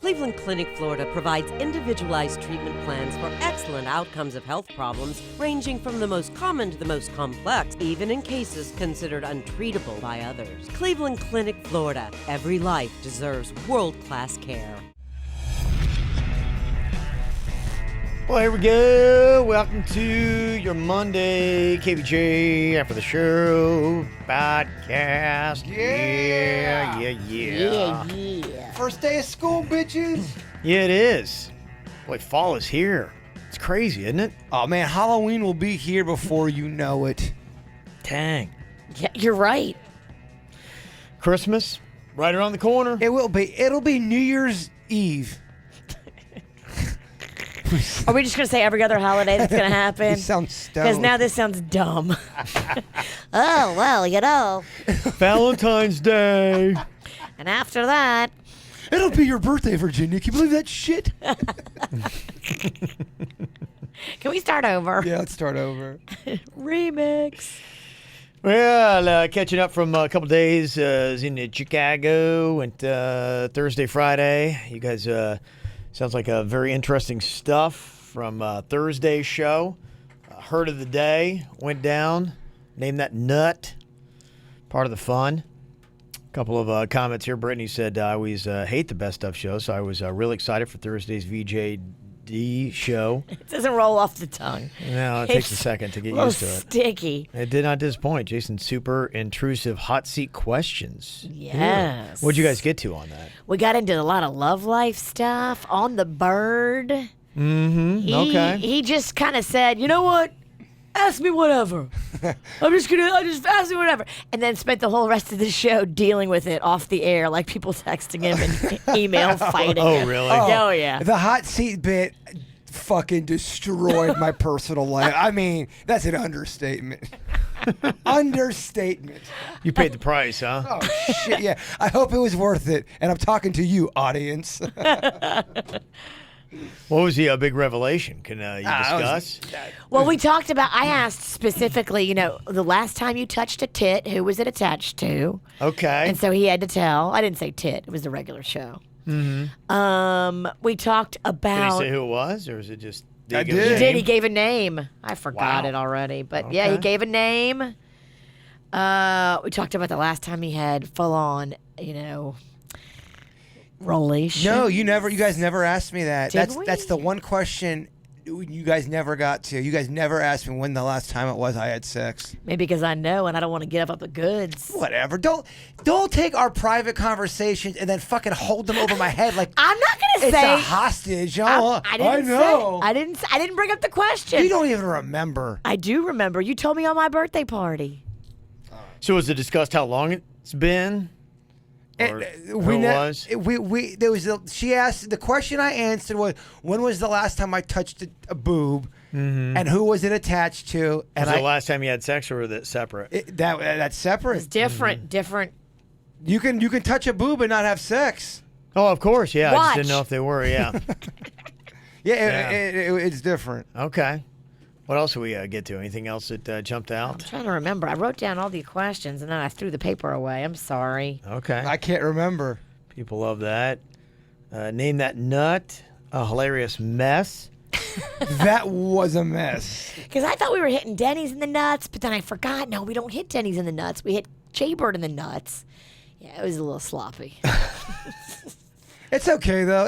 Cleveland Clinic, Florida provides individualized treatment plans for excellent outcomes of health problems ranging from the most common to the most complex, even in cases considered untreatable by others. Cleveland Clinic, Florida. Every life deserves world-class care. Well, here we go. Welcome to your Monday KVJ After the Show podcast. Yeah. First day of school, bitches. Yeah, it is. Boy, fall is here. It's crazy, isn't it? Oh, man, Halloween will be here before you know it. Dang. Yeah, you're right. Christmas, right around the corner. It will be. It'll be New Year's Eve. Are we just going to say every other holiday that's going to happen? You sound stoned. Because now this sounds dumb. Oh, well, you know. Valentine's Day. And after that... It'll be your birthday, Virginia. Can you believe that shit? Can we start over? Yeah, let's start over. Remix. Well, catching up from a couple days. Was in Chicago. Went Thursday, Friday. You guys, sounds like a very interesting stuff from Thursday's show. Herd of the day went down. Name that nut. Part of the fun. Couple of comments here. Brittany said, I always hate the Best Of show, so I was really excited for Thursday's VJD show. It doesn't roll off the tongue. No, it takes a second to get used to it. Sticky. It did not disappoint. Jason's super intrusive hot seat questions. Yes. What'd you guys get to on that? We got into a lot of love life stuff. On the bird. Mm-hmm. Okay. He just kind of said, you know what? Ask me whatever. I just ask me whatever. And then spent the whole rest of the show dealing with it off the air, like people texting him and email fighting him. Really? Oh, yeah. The hot seat bit fucking destroyed my personal life. I mean, that's an understatement. Understatement. You paid the price, huh? Oh, shit, yeah. I hope it was worth it. And I'm talking to you, audience. What was the big revelation? Can you discuss? Well, we talked about, I asked specifically, you know, the last time you touched a tit, who was it attached to? Okay. And so he had to tell. I didn't say tit. It was the regular show. Mm-hmm. We talked about. Did he say who it was, or is it just? I give a did. He name? did. He gave a name. I forgot Wow. it already. But yeah, he Okay. gave a name. We talked about the last time he had full on, you know, relation. No, you guys never asked me that. Did That's we? the one question you guys never got to. You guys never asked me when the last time it was I had sex. Maybe because I know and I don't want to give up the goods. Whatever. Don't take our private conversations and then fucking hold them over my head like I'm not gonna it's say a hostage. Oh, I didn't know. Say, I didn't bring up the question. You don't even remember. I do remember. You told me on my birthday party. So was it discussed how long it's been? Or who it was? She asked, the question I answered was, when was the last time I touched a boob, and who was it attached to? And Was it the last time you had sex, or was it separate? that's separate. It's different. Different. You can touch a boob and not have sex. Oh, of course, yeah. I Watch. just didn't know if they were, yeah. Yeah, it's different. Okay. What else did we get to? Anything else that jumped I'm out? trying to remember. I wrote down all the questions and then I threw the paper away. I'm sorry. Okay. I can't remember. People love that. Name that nut. A hilarious mess. That was a mess. Because I thought we were hitting Denny's in the nuts, but then I forgot. No, we don't hit Denny's in the nuts. We hit Jaybird in the nuts. Yeah, it was a little sloppy. It's okay though.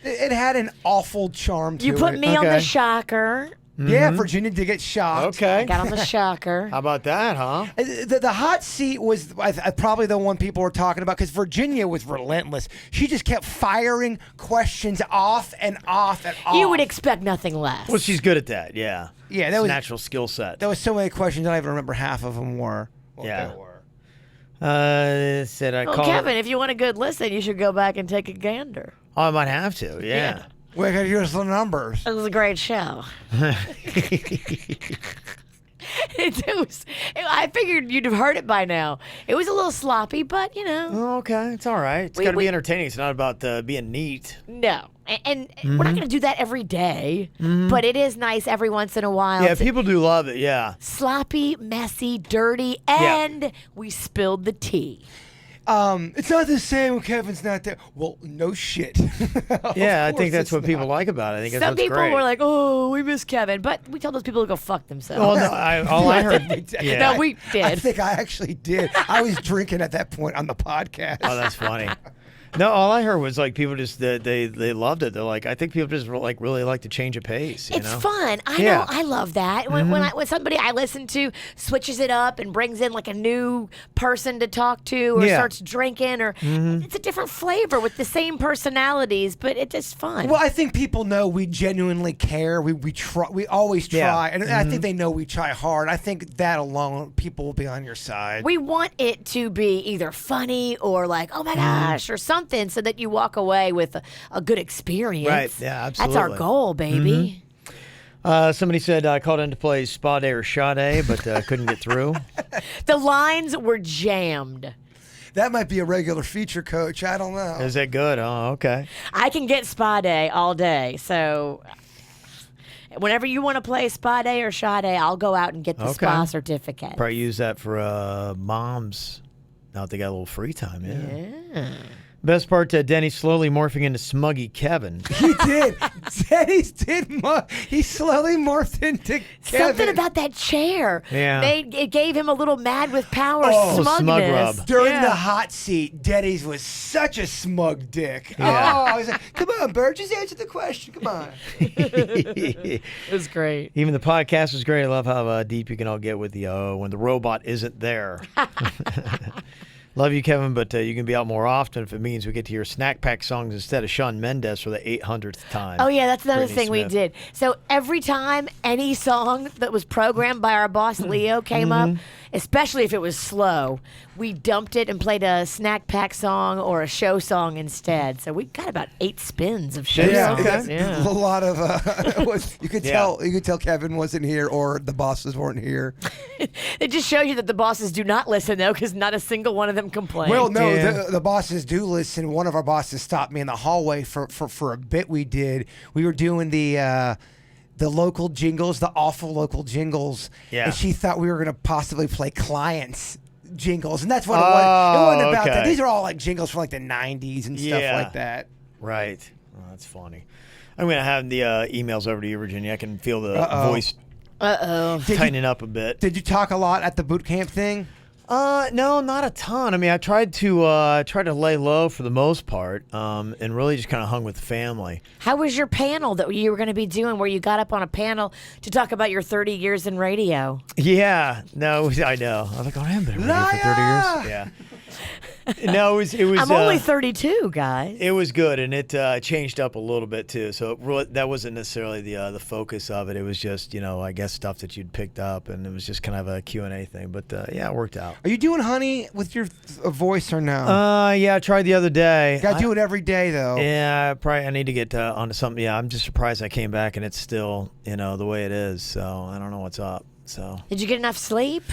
It had an awful charm to it. You put me on the Okay. shocker. Yeah, Virginia did get shocked. Okay. I got on the shocker. How about that, huh? The hot seat was probably the one people were talking about because Virginia was relentless. She just kept firing questions off and off and off. You would expect nothing less. Well, she's good at that, yeah. Yeah, It's that a was natural skill set. There was so many questions I don't even remember half of them were. What Yeah. they were. Said I Well, called. Kevin, if you want a good listen, you should go back and take a gander. Oh, I might have to, yeah. We gotta use the numbers. It was a great show. I figured you'd have heard it by now. It was a little sloppy, but, you know. Oh, okay, it's all right. It's got to be entertaining. It's not about being neat. No. And we're not going to do that every day, but it is nice every once in a while. Yeah, to- people do love it, yeah. sloppy, messy, dirty, and we spilled the tea. It's not the same when Kevin's not there. Well, no shit. Yeah, I think that's what people like about it. I think that's Some what's people great. were like, "Oh, we miss Kevin," but we told those people to go fuck themselves. Well, no, all I heard. Yeah. No, we did. I think I actually did. I was drinking at that point on the podcast. Oh, that's funny. No, all I heard was like people just they loved it. They're like, I think people just really like to change a pace. You It's know? fun. I Yeah. know. I love that. When somebody I listen to switches it up and brings in like a new person to talk to or Yeah. starts drinking or it's a different flavor with the same personalities, but it's just fun. Well, I think people know we genuinely care. We try. We always try, Yeah. and I think they know we try hard. I think that alone, people will be on your side. we want it to be either funny or like, oh my gosh, or something, so that you walk away with a good experience. Right. Yeah, That's our absolutely. goal, baby. Somebody said I called in to play Spa Day or Sha Day, but couldn't get through. The lines were jammed. That might be a regular feature, Coach. I don't know. Is that good? Oh, okay. I can get Spa Day all day, so whenever you want to play Spa Day or Sha Day, I'll go out and get the Okay. spa certificate. Probably use that for moms. Now that they got a little free time. Yeah. Best part, Denny slowly morphing into Smuggy Kevin. He did. Denny's did. He slowly morphed into Kevin. Something about that chair. Yeah. It gave him a little mad with power Oh, smugness. smug rub. During Yeah. the hot seat, Denny's was such a smug dick. Yeah. Oh, I was like, come on, Bert, just answer the question. Come on. It was great. Even the podcast was great. I love how deep you can all get with the when the robot isn't there. Love you, Kevin, but you can be out more often if it means we get to hear Snack Pack songs instead of Shawn Mendes for the 800th time. Oh, yeah, that's another Brittany thing we Smith. did. So every time any song that was programmed by our boss, Leo, came up, especially if it was slow, we dumped it and played a Snack Pack song or a show song instead. So we got about 8 spins of show Yeah, songs. okay. Yeah. A lot of you could Yeah. tell Kevin wasn't here or the bosses weren't here. It just shows you that the bosses do not listen, though, because not a single one of them complained. Well, no, Yeah. the bosses do listen. One of our bosses stopped me in the hallway for a bit. We were doing the local jingles, the awful local jingles. Yeah. And she thought we were going to possibly play clients jingles, and that's what it was. It wasn't about that. okay. These are all like jingles from like the 90s and stuff Yeah. like that. Right. Oh, that's funny. I'm going to have the emails over to you, Virginia. I can feel the voice tightening up a bit. Did you talk a lot at the boot camp thing? No, not a ton. I mean, I tried to lay low for the most part, and really just kind of hung with the family. How was your panel that you were going to be doing where you got up on a panel to talk about your 30 years in radio? Yeah, no, I know. I was like, oh, I haven't been radio for 30 years. Yeah. No, it was. I'm only 32, guys. It was good, and it changed up a little bit too. So that wasn't necessarily the focus of it. It was just I guess stuff that you'd picked up, and it was just kind of a Q&A thing. But yeah, it worked out. Are you doing honey with your voice or no? Yeah, I tried the other day. Got to do it every day though. Yeah, probably I need to get onto something. Yeah, I'm just surprised I came back and it's still the way it is. So I don't know what's up. So Did you get enough sleep?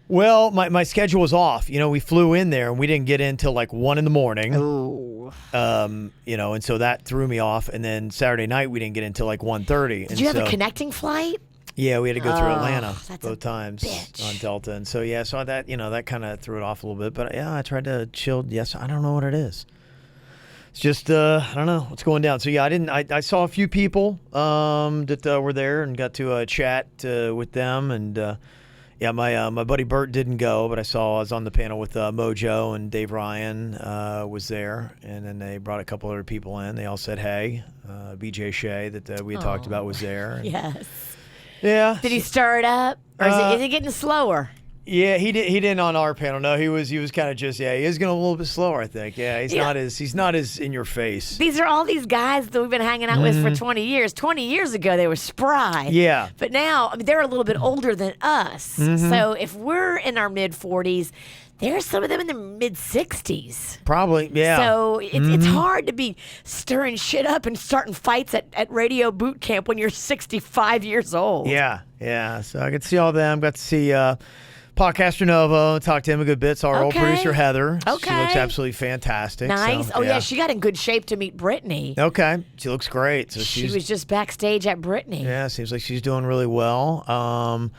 well, my schedule was off. We flew in there and we didn't get in till like 1 in the morning. Ooh. And so that threw me off. And then Saturday night we didn't get in till like 1:30. Did you have a connecting flight? Yeah, we had to go through Atlanta that's a both times bitch. on Delta, and so yeah, so that that kind of threw it off a little bit. But yeah, I tried to chill. Yes, I don't know what it is. It's just I don't know what's going down. So yeah, I saw a few people that were there and got to chat with them, and yeah, my buddy Bert didn't go, but I was on the panel with Mojo and Dave Ryan was there, and then they brought a couple other people in. They all said hey. BJ Shea that we had talked about was there. And, Yes. yeah. Did he stir it up? Or is it getting slower? Yeah, he didn't on our panel. No, he was kind of just he is going a little bit slower, I think. Yeah, he's not as in your face. These are all these guys that we've been hanging out with for 20 years. 20 years ago, they were spry. Yeah. But now, they're a little bit older than us. So if we're in our mid-40s, there's some of them in their mid-60s. Probably, yeah. So it's hard to be stirring shit up and starting fights at radio boot camp when you're 65 years old. Yeah. So I could see all them. Got to see Podcaster Novo, talked to him a good bit. Saw our old Okay. producer Heather. She Okay. looks absolutely fantastic. Nice. So, Oh, yeah, she got in good shape to meet Brittany. Okay, she looks great. So She she's was just backstage at Brittany. yeah, seems like she's doing really well.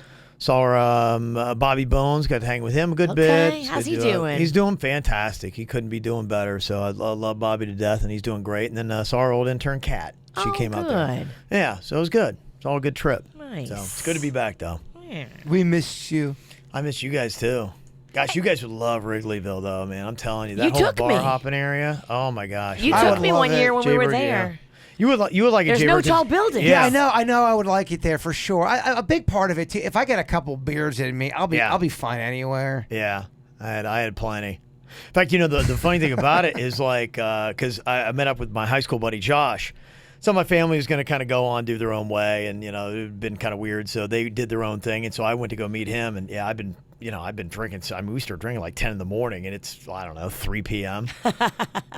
Saw Bobby Bones. Got to hang with him a good Okay, bit. how's he doing? He's doing fantastic. He couldn't be doing better. So I love Bobby to death, and he's doing great. And then saw our old intern Kat. She came out there. Good. Yeah, so it was good. It's all a good trip. Nice. So it's good to be back, though. Yeah. We missed you. I miss you guys too. Gosh, you guys would love Wrigleyville, though, man. I'm telling you, that You whole took bar me. hopping area. Oh my gosh. You I took would me love one it. year when we were Jaybird, there. yeah. You would like it. There's no Jaybird, 'cause- tall buildings. Yeah, I know. I would like it there for sure. A big part of it too. If I get a couple beers in me, I'll be fine anywhere. Yeah, I had plenty. In fact, the funny thing about it is because I met up with my high school buddy Josh. So my family was going to kind of go on, do their own way, and it had been kind of weird. So they did their own thing, and so I went to go meet him. And yeah, I've been drinking. So we started drinking like 10 in the morning, and it's 3 p.m.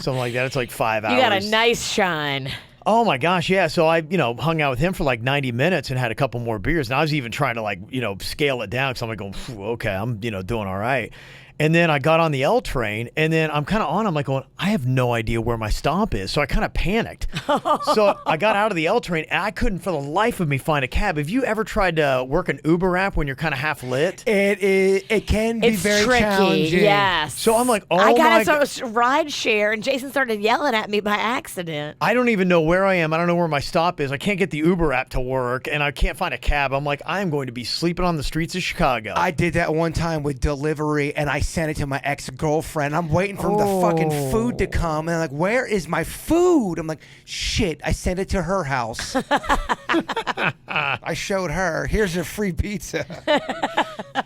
something like that. It's like 5 hours. You got a nice shine. Oh my gosh, yeah. So I, hung out with him for like 90 minutes and had a couple more beers. And I was even trying to scale it down because I'm like going, okay, I'm, doing all right. And then I got on the L train, and then I'm kind of I'm like going, I have no idea where my stop is. So I kind of panicked. So I got out of the L train, and I couldn't for the life of me find a cab. Have you ever tried to work an Uber app when you're kind of half lit? It can be It's very tricky. challenging. Yes. So I'm like, I my got a ride share, and Jason started yelling at me by accident. I don't even know where I am. I don't know where my stop is. I can't get the Uber app to work, and I can't find a cab. I'm like, I am going to be sleeping on the streets of Chicago. I did that one time with delivery, and I sent it to my ex-girlfriend. I'm waiting for the fucking food to come, and I'm like, where is my food? I'm like, shit, I sent it to her house. I showed her, here's a free pizza.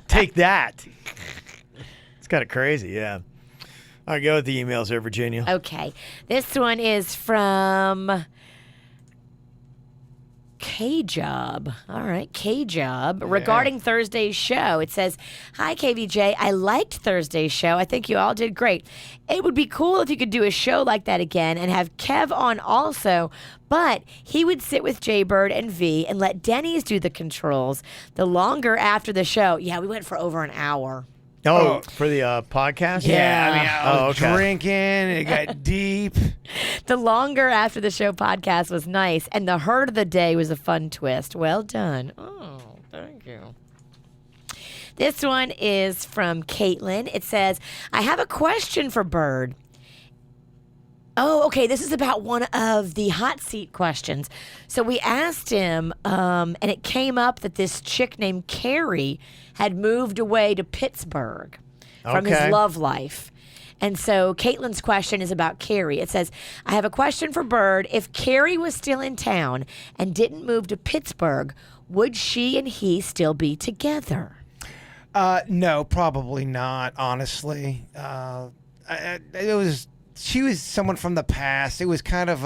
Take that. It's kind of crazy, yeah. All right, go with the emails there, Virginia. Okay. This one is from K-Job. All right, K-Job. Regarding Thursday's show, it says, "Hi, KVJ. I liked Thursday's show. I think you all did great. It would be cool if you could do a show like that again and have Kev on also, but he would sit with Jaybird and V and let Denny's do the controls. The longer after the show." Yeah, we went for over an hour. Oh, for the podcast? I was okay. drinking, it got deep. The longer after the show podcast was nice, and the herd of the day was a fun twist. Well done. Oh, thank you. This one is from Caitlin. It says, "I have a question for Bird." Oh, okay. This is about one of the hot seat questions. So we asked him, and it came up that this chick named Carrie had moved away to Pittsburgh from his Okay. love life. And so Caitlin's question is about Carrie. It says, "I have a question for Bird. If Carrie was still in town and didn't move to Pittsburgh, would she and he still be together?" No, probably not, honestly. She was someone from the past. It was kind of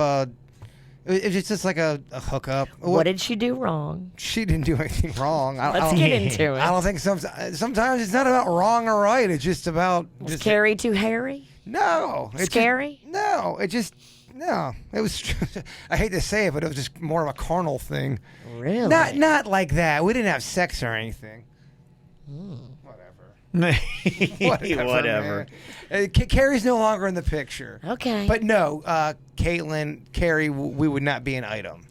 it was just like a hookup. What did she do wrong? She didn't do anything wrong. Let's get into it. I don't think sometimes it's not about wrong or right. It's just about Was Carrie too hairy? no. It's Scary? No, it just no. It was. I hate to say it, but it was just more of a carnal thing. Really? Not like that. We didn't have sex or anything. Whatever. man. Carrie's no longer in the picture. Okay. But no, Carrie, we would not be an item.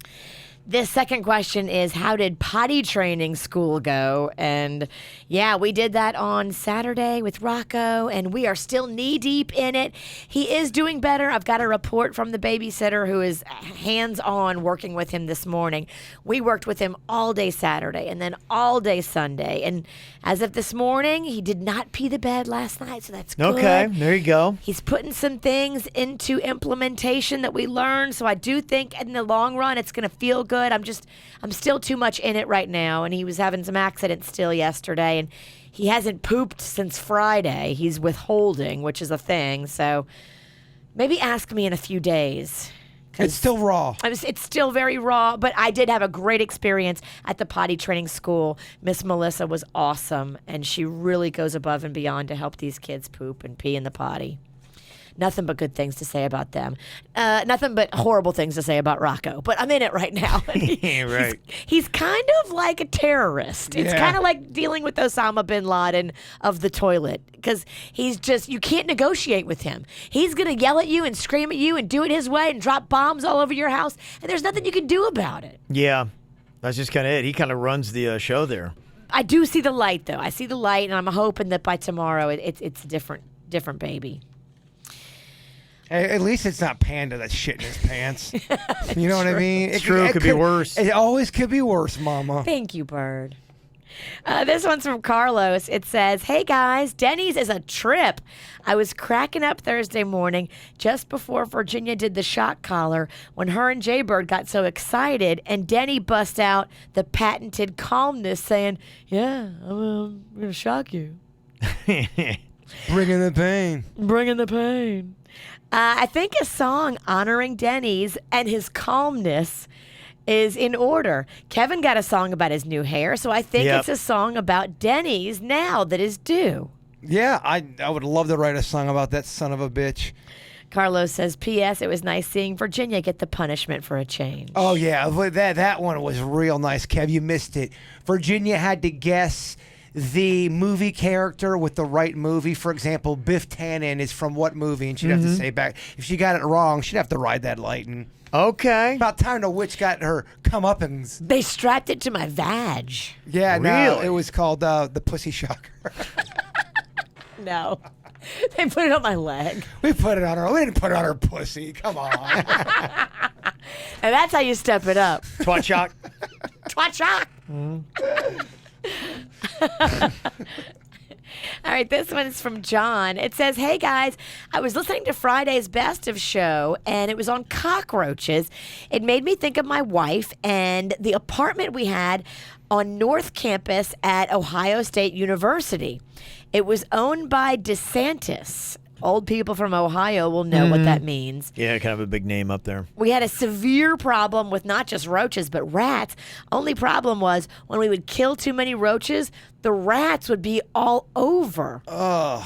This second question is, how did potty training school go? And yeah, we did that on Saturday with Rocco, and we are still knee deep in it. He is doing better. I've got a report from the babysitter who is hands-on working with him this morning. We worked with him all day Saturday and then all day Sunday. And as of this morning, he did not pee the bed last night, so that's good. Okay, there you go. He's putting some things into implementation that we learned, so I do think in the long run it's going to feel good. I'm still too much in it right now, and he was having some accidents still yesterday, and he hasn't pooped since Friday. He's withholding, which is a thing, so maybe ask me in a few days. It's still raw. It's still very raw, but I did have a great experience at the potty training school. Miss Melissa was awesome, and she really goes above and beyond to help these kids poop and pee in the potty. Nothing but good things to say about them. Nothing but horrible things to say about Rocco. But I'm in it right now. Right. He's kind of like a terrorist. It's Yeah. kind of like dealing with Osama bin Laden of the toilet. Because he's just, you can't negotiate with him. He's going to yell at you and scream at you and do it his way and drop bombs all over your house. And there's nothing you can do about it. Yeah, that's just kind of it. He kind of runs the show there. I do see the light, though. I see the light, and I'm hoping that by tomorrow it's a different baby. At least it's not Panda that's shitting his pants. You know what I mean? It's true. It could be worse. It always could be worse, Mama. Thank you, Bird. This one's from Carlos. It says, "Hey guys, Denny's is a trip. I was cracking up Thursday morning just before Virginia did the shock collar when her and Jaybird got so excited and Denny bust out the patented calmness saying, 'Yeah, I'm going to shock you.'" Bringing the pain. Bringing the pain. I think a song honoring Denny's and his calmness is in order. Kevin got a song about his new hair, so I think it's a song about Denny's now that is due. Yeah, I would love to write a song about that son of a bitch. Carlos says, "P.S. It was nice seeing Virginia get the punishment for a change." Oh, yeah, that one was real nice, Kev. You missed it. Virginia had to guess the movie character with the right movie. For example, Biff Tannen is from what movie? And she'd have to say back. If she got it wrong, she'd have to ride that lightning. Okay. About time the witch got her comeuppance. They strapped it to my vag. Yeah, no, Really? it was called the Pussy Shocker. No. They put it on my leg. We put it on her. We didn't put it on her pussy. Come on. And that's how you step it up. Twat shock. Twat shock. All right, this one is from John. It says, "Hey guys, I was listening to Friday's Best of show and it was on cockroaches. It made me think of my wife and the apartment we had on North Campus at Ohio State University. It was owned by DeSantis. Old people from Ohio will know what that means. Yeah, kind of a big name up there. We had a severe problem with not just roaches, but rats. Only problem was when we would kill too many roaches, the rats would be all over. Ugh.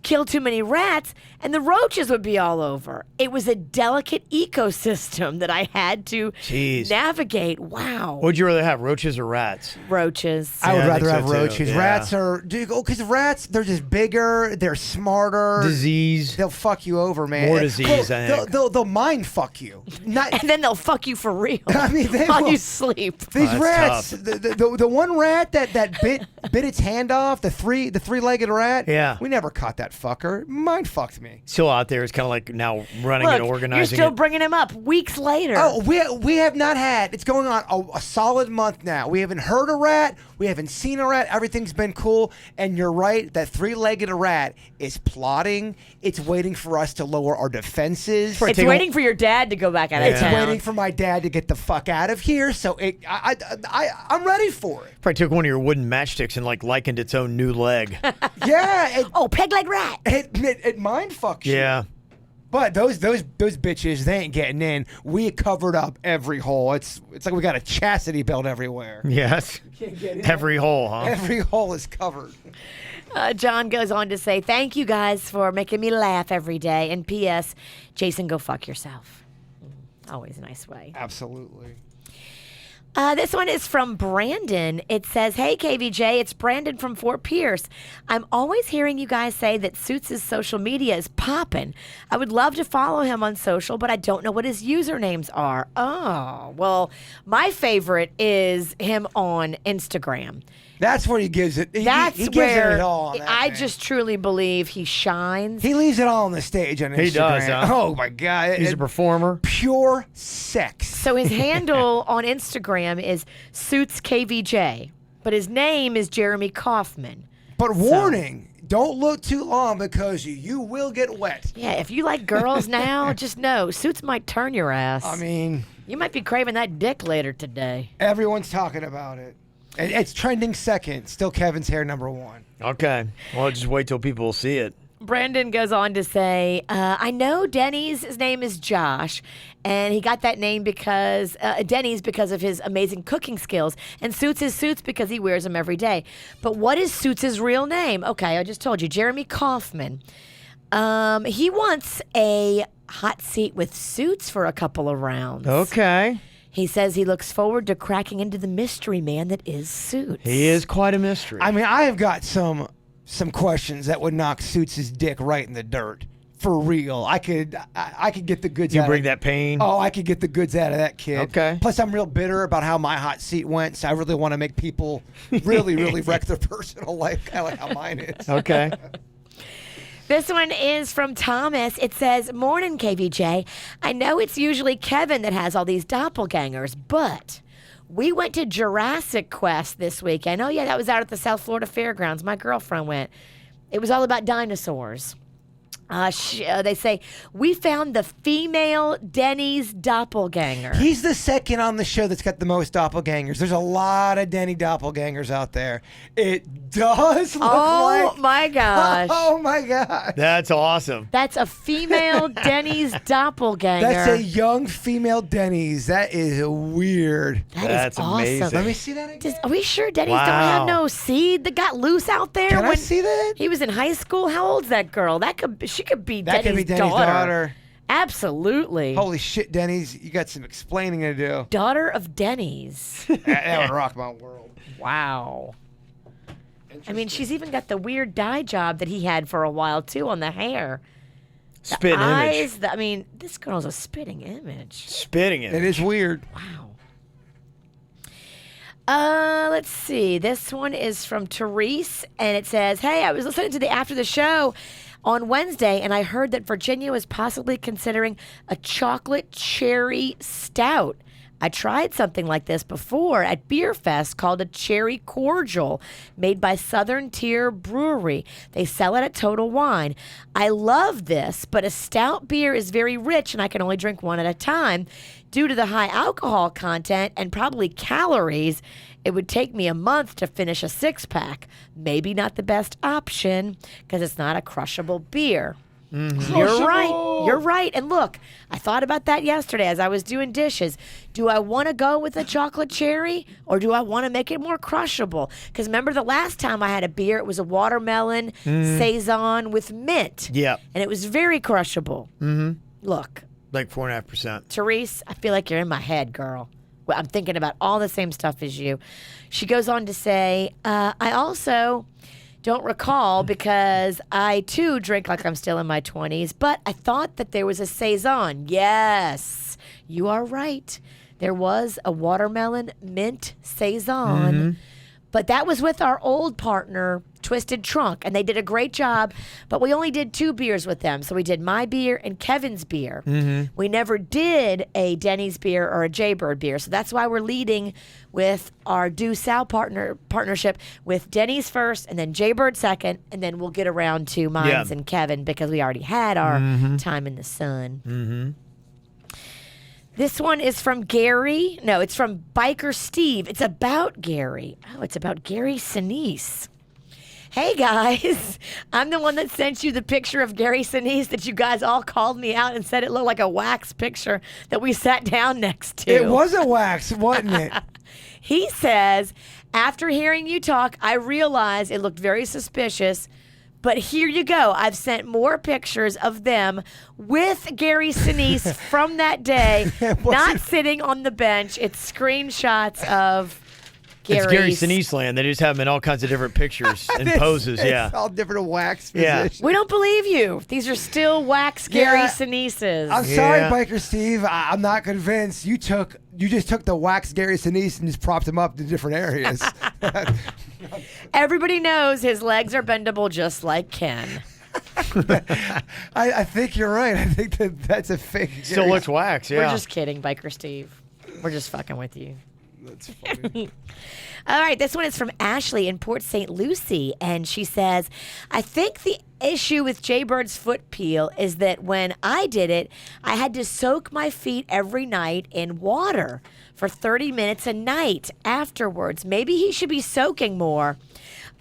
Kill too many rats, and the roaches would be all over. It was a delicate ecosystem that I had to navigate. Wow. Would you rather have, roaches or rats? Roaches. I would I rather think so have too. roaches. Yeah. Rats are, because rats, they're just bigger, they're smarter. Disease. They'll fuck you over, man. More disease, I think. They'll mind fuck you. Not. And then they'll fuck you for real. I mean, they while will. you sleep. These that's rats, tough. the one rat that bit its hand off, the three-legged rat. Yeah. We never caught that fucker. Mind fucked me. Still out there. It's kind of like now running Look, and organizing you're still it. bringing him up weeks later. Oh, we have not had. It's going on a solid month now. We haven't heard a rat. We haven't seen a rat. Everything's been cool. And you're right. That three-legged rat is plotting. It's waiting for us to lower our defenses. Right, it's take a- waiting for your dad to go back out of It's town. waiting for my dad to get the fuck out of here. So I'm ready for it. Probably took one of your wooden matchsticks and like likened its own new leg. Yeah. Oh, peg leg rat. It mind fucks you. Yeah. But those bitches, they ain't getting in. We covered up every hole. It's like we got a chastity belt everywhere. Yes. Can't get in. Every hole, huh? Every hole is covered. John goes on to say, "Thank you guys for making me laugh every day. And P.S. Jason, go fuck yourself." Always a nice way. Absolutely. This one is from Brandon. It says, "Hey, KVJ, it's Brandon from Fort Pierce. I'm always hearing you guys say that Suits' social media is poppin'. I would love to follow him on social, but I don't know what his usernames are." Oh, well, my favorite is him on Instagram. That's where he gives it. That's he gives where it all. On that I thing. just truly believe he shines. He leaves it all on the stage on Instagram. He does, huh? Oh my God. He's a performer. Pure sex. So his handle on Instagram is Suits KVJ, but his name is Jeremy Kaufman. But warning, don't look too long because you will get wet. Yeah, if you like girls now, just know Suits might turn your ass. I mean, You might be craving that dick later today. everyone's talking about it. It's trending second. Still Kevin's hair number one. Okay. Well, just wait till people see it. Brandon goes on to say, I know Denny's name is Josh, and he got that name because Denny's because of his amazing cooking skills, and Suits is Suits because he wears them every day. But what is Suits' real name? Okay, I just told you, Jeremy Kaufman. He wants a hot seat with Suits for a couple of rounds. Okay. He says he looks forward to cracking into the mystery man that is Suits. He is quite a mystery. I mean, I have got some questions that would knock Suits' dick right in the dirt. for real. I could get the goods. You out bring of, that pain. Oh, I could get the goods out of that kid. Okay. Plus, I'm real bitter about how my hot seat went, so I really want to make people really, really wreck their personal life, kind of like how mine is. Okay. This one is from Thomas. It says, "Morning, KVJ. I know it's usually Kevin that has all these doppelgangers, but we went to Jurassic Quest this weekend. Oh, yeah, that was out at the South Florida Fairgrounds. My girlfriend went. It was all about dinosaurs. They say, we found the female Denny's doppelganger. He's the second on the show that's got the most doppelgangers. There's a lot of Denny doppelgangers out there. It does look like... Oh, my gosh. Oh, my God. That's awesome. That's a female Denny's doppelganger. That's a young female Denny's. That is weird. That's awesome. amazing. Let me see that again. Are we sure Denny's don't Wow. have no seed that got loose out there? Can I when see that? He was in high school. How old's that girl? She could be That Denny's, could be Denny's daughter. Absolutely. Holy shit, Denny's. You got some explaining to do. Daughter of Denny's. That would rock my world. Wow. I mean, she's even got the weird dye job that he had for a while, too, on the hair. Spitting Eyes, image. I mean, this girl's a spitting image. Spitting It image. is weird. Wow. Let's see. This one is from Therese, and it says, "Hey, I was listening to the After the Show on Wednesday, and I heard that Virginia was possibly considering a chocolate cherry stout. I tried something like this before at Beer Fest called a cherry cordial made by Southern Tier Brewery. They sell it at Total Wine. I love this, but a stout beer is very rich and I can only drink one at a time. Due to the high alcohol content and probably calories, it would take me a month to finish a six-pack. Maybe not the best option because it's not a crushable beer." You're right. You're right. And look, I thought about that yesterday as I was doing dishes. Do I want to go with a chocolate cherry or do I want to make it more crushable? Because remember the last time I had a beer, it was a watermelon Saison with mint. Yep. And it was very crushable. Mm-hmm. Look, Like 4.5%. Therese, I feel like you're in my head, girl. Well, I'm thinking about all the same stuff as you. She goes on to say, I also don't recall because I, too, drink like I'm still in my 20s, but I thought that there was a Saison. Yes, you are right. There was a watermelon mint Saison, but that was with our old partner, Twisted Trunk, and they did a great job, but we only did 2 beers with them. So we did my beer and Kevin's beer. We never did a Denny's beer or a Jaybird beer, so that's why we're leading with our Do Sal partnership with Denny's first and then Jaybird second, and then we'll get around to Mines and Kevin because we already had our time in the sun. This one is from Gary. No, it's from Biker Steve. It's about Gary. Oh, it's about Gary Sinise. Hey, guys. I'm the one that sent you the picture of Gary Sinise that you guys all called me out and said it looked like a wax picture that we sat down next to. It was a wax, wasn't it? He says, after hearing you talk, I realized it looked very suspicious. But here you go. I've sent more pictures of them with Gary Sinise from that day, not sitting on the bench. It's screenshots of It's Gary Sinise land. They just have him in all kinds of different pictures and poses. Yeah. It's all different wax Yeah. positions. We don't believe you. These are still wax Gary Yeah. Sinises. I'm sorry, Yeah. Biker Steve. I'm not convinced. You just took the wax Gary Sinise and just propped him up to different areas. Everybody knows his legs are bendable just like Ken. I think you're right. I think that's a fake. Still Gary. looks wax, yeah. We're just kidding, Biker Steve. We're just fucking with you. That's funny. All right, this one is from Ashley in Port St. Lucie, and she says, I think the issue with Jaybird's foot peel is that when I did it, I had to soak my feet every night in water for 30 minutes a night afterwards. Maybe he should be soaking more.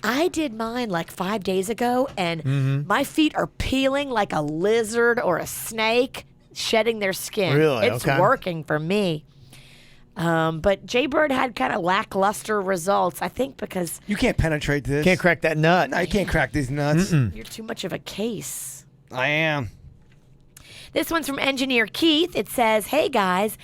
I did mine like 5 days ago, and my feet are peeling like a lizard or a snake, shedding their skin. Really? It's Okay. working for me. But Jaybird had kind of lackluster results, I think, because You can't penetrate this. Can't crack that nut. No, you can't crack these nuts. you're too much of a case. I am. This one's from Engineer Keith. It says, hey, guys,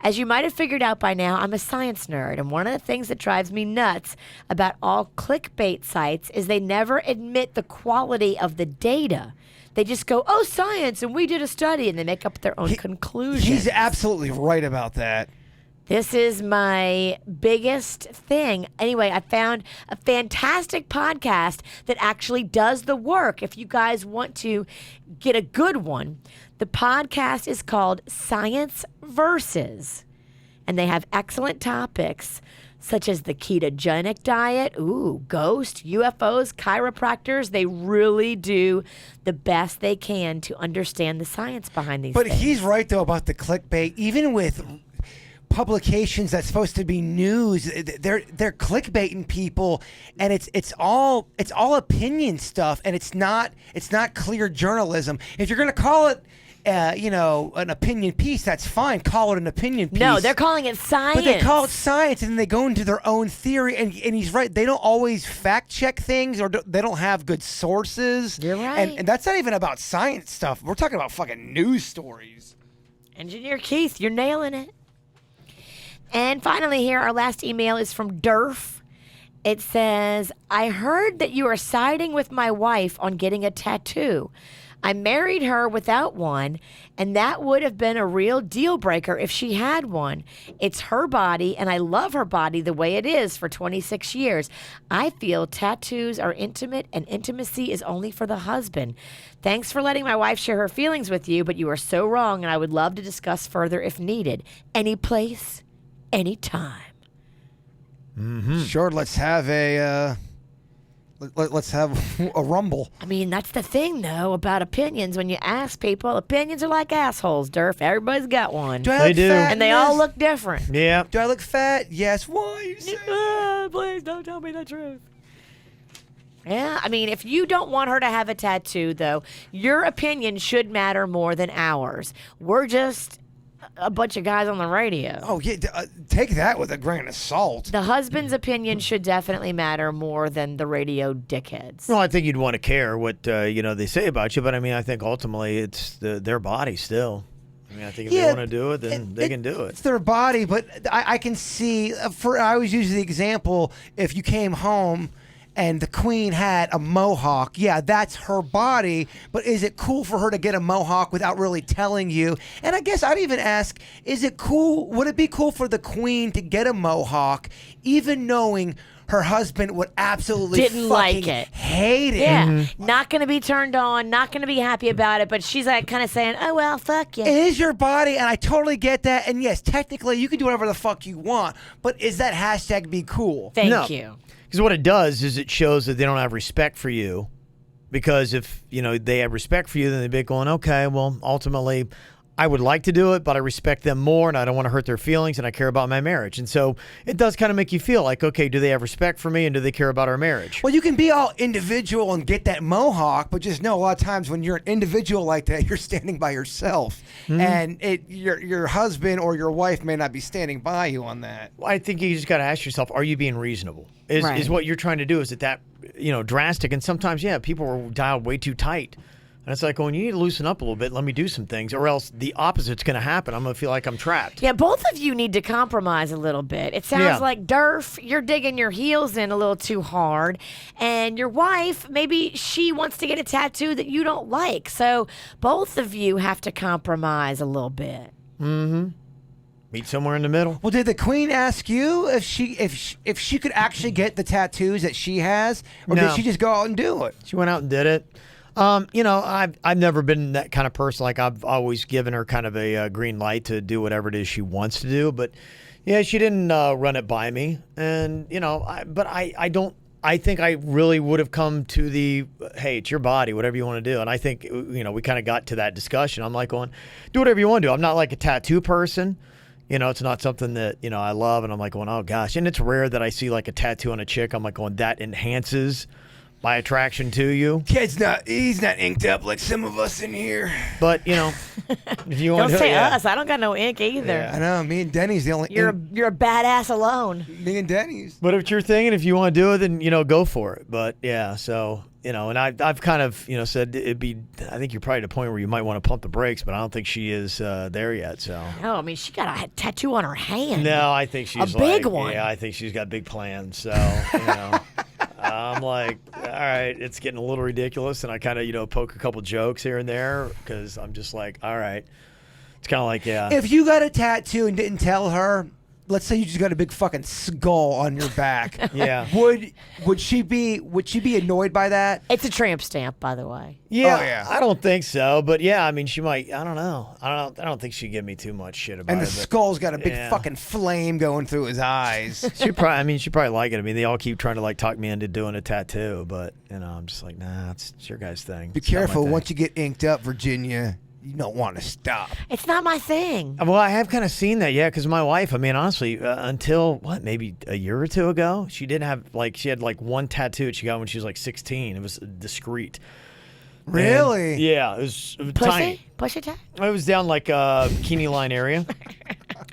As you might have figured out by now, I'm a science nerd, and one of the things that drives me nuts about all clickbait sites is they never admit the quality of the data. They just go, oh, science, and we did a study, and they make up their own conclusions. He's absolutely right about that. This is my biggest thing. Anyway, I found a fantastic podcast that actually does the work. If you guys want to get a good one, the podcast is called Science Versus, and they have excellent topics such as the ketogenic diet, ghosts, UFOs, chiropractors. They really do the best they can to understand the science behind these things. But he's right, though, about the clickbait. Even with publications that's supposed to be news, they're clickbaiting people, and it's all opinion stuff, and it's not clear journalism. If you're going to call it an opinion piece, that's fine. Call it an opinion piece. No, they're calling it science. But they call it science, and then they go into their own theory. And he's right. They don't always fact check things, or they don't have good sources. You're right. And that's not even about science stuff. We're talking about fucking news stories. Engineer Keith, you're nailing it. And finally here, our last email is from Durf. It says, I heard that you are siding with my wife on getting a tattoo. I married her without one, and that would have been a real deal breaker if she had one. It's her body, and I love her body the way it is for 26 years. I feel tattoos are intimate, and intimacy is only for the husband. Thanks for letting my wife share her feelings with you, but you are so wrong, and I would love to discuss further if needed. Any place, any time. Mm-hmm. Sure, let's have a rumble. I mean, that's the thing, though, about opinions. When you ask people, opinions are like assholes, Durf. Everybody's got one. Do I They look do. fat And they in all this? look different. Yeah. Do I look fat? Yes. Why you say that? Please don't tell me the truth. Yeah, I mean, if you don't want her to have a tattoo, though, your opinion should matter more than ours. We're just a bunch of guys on the radio. Oh yeah, take that with a grain of salt. The husband's opinion should definitely matter more than the radio dickheads. Well, I think you'd want to care what they say about you, but I mean, I think ultimately it's their body still. I mean, I think if they want to do it, then they can do it. It's their body, but I can see. I always use the example: if you came home and the queen had a mohawk, yeah, that's her body, but is it cool for her to get a mohawk without really telling you? And I guess I'd even ask, is it cool, would it be cool for the queen to get a mohawk even knowing her husband would absolutely Didn't fucking like it. hate it? Yeah, not going to be turned on, not going to be happy about it, but she's like kind of saying, oh, well, fuck you. It is your body, and I totally get that. And yes, technically, you can do whatever the fuck you want, but is that hashtag be cool? Thank you. Because what it does is it shows that they don't have respect for you. Because if they have respect for you, then they'd be going, okay, well, ultimately, I would like to do it, but I respect them more, and I don't want to hurt their feelings, and I care about my marriage. And so it does kind of make you feel like, okay, do they have respect for me, and do they care about our marriage? Well, you can be all individual and get that mohawk, but just know a lot of times when you're an individual like that, you're standing by yourself, and your husband or your wife may not be standing by you on that. Well, I think you just got to ask yourself, are you being reasonable? Is what you're trying to do, is it that drastic? And sometimes, people are dialed way too tight. And it's like, well, you need to loosen up a little bit. Let me do some things, or else the opposite's going to happen. I'm going to feel like I'm trapped. Yeah, both of you need to compromise a little bit. It sounds like, Durf, you're digging your heels in a little too hard. And your wife, maybe she wants to get a tattoo that you don't like. So both of you have to compromise a little bit. Mm-hmm. Meet somewhere in the middle. Well, did the queen ask you if she could actually get the tattoos that she has, or No. did she just go out and do it? She went out and did it. I've never been that kind of person. Like, I've always given her kind of a green light to do whatever it is she wants to do. But yeah, she didn't run it by me. And I think I really would have come to the, hey, it's your body, whatever you want to do. And I think we kind of got to that discussion. I'm like going, do whatever you want to do. I'm not like a tattoo person. It's not something that I love. And I'm like going, oh gosh. And it's rare that I see like a tattoo on a chick. I'm like going, that enhances by attraction to you. He's not inked up like some of us in here. But, if you want Don't to... say us. I don't got no ink either. I know. Me and Denny's the only. You're a badass alone. Me and Denny's. But if it's your thing and if you want to do it, then, go for it. But, yeah, so... and I've kind of, said it'd be, I think you're probably at a point where you might want to pump the brakes, but I don't think she is there yet, so. No, I mean, she got a tattoo on her hand. No, I think she's a big one. Yeah, I think she's got big plans, so, I'm like, all right, it's getting a little ridiculous, and I kind of, poke a couple jokes here and there, because I'm just like, all right. It's kind of like, yeah. If you got a tattoo and didn't tell her, let's say you just got a big fucking skull on your back. Yeah. Would she be annoyed by that? It's a tramp stamp, by the way. Yeah, Oh, yeah. I don't think so, but yeah, I mean, she might. I don't know. I don't think she'd give me too much shit about And it. the but- skull's got a big yeah. fucking flame going through his eyes. She'd probably like it. I mean, they all keep trying to talk me into doing a tattoo, but I'm just like, nah, it's your guys' thing. Be It's not my careful thing. once you get inked up, Virginia. You don't want to stop. It's not my thing. Well, I have kind of seen that, yeah, because my wife, I mean, honestly, until, maybe a year or two ago, she didn't have, she had, one tattoo that she got when she was, 16. It was discreet. Really? And, yeah, it was tiny. Pussy tat? It was down, bikini line area.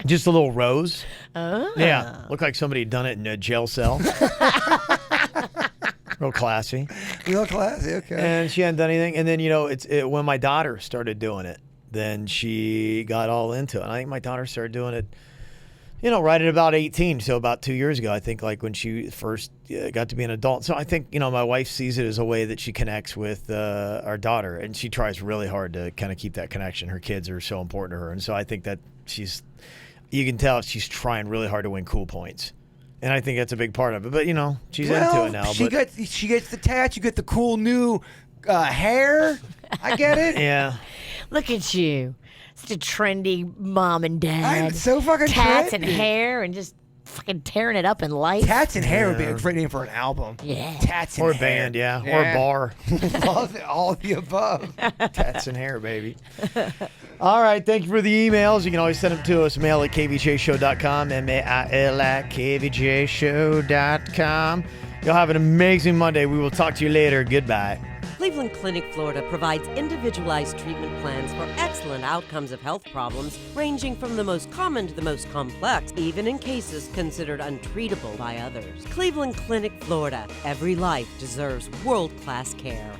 Just a little rose. Oh. Yeah, looked like somebody had done it in a jail cell. Real classy. Real classy, okay. And she hadn't done anything. And then, when my daughter started doing it, then she got all into it. And I think my daughter started doing it, right at about 18. So about 2 years ago, I think, when she first got to be an adult. So I think, my wife sees it as a way that she connects with our daughter. And she tries really hard to kind of keep that connection. Her kids are so important to her. And so I think that you can tell she's trying really hard to win cool points. And I think that's a big part of it. But, she's into it now. She gets the tat. You get the cool new hair. I get it. Yeah. Look at you. Such a trendy mom and dad. I'm so fucking Tats and trendy. hair and just fucking tearing it up in life. Tats and hair would be a great name for an album. Yeah. Tats and Or a hair. band, yeah. Or a bar. all of the above. Tats and hair, baby. All right. Thank you for the emails. You can always send them to us. Mail at kvjshow.com. mail at kvjshow.com. You'll have an amazing Monday. We will talk to you later. Goodbye. Cleveland Clinic, Florida provides individualized treatment plans for excellent outcomes of health problems ranging from the most common to the most complex, even in cases considered untreatable by others. Cleveland Clinic, Florida. Every life deserves world-class care.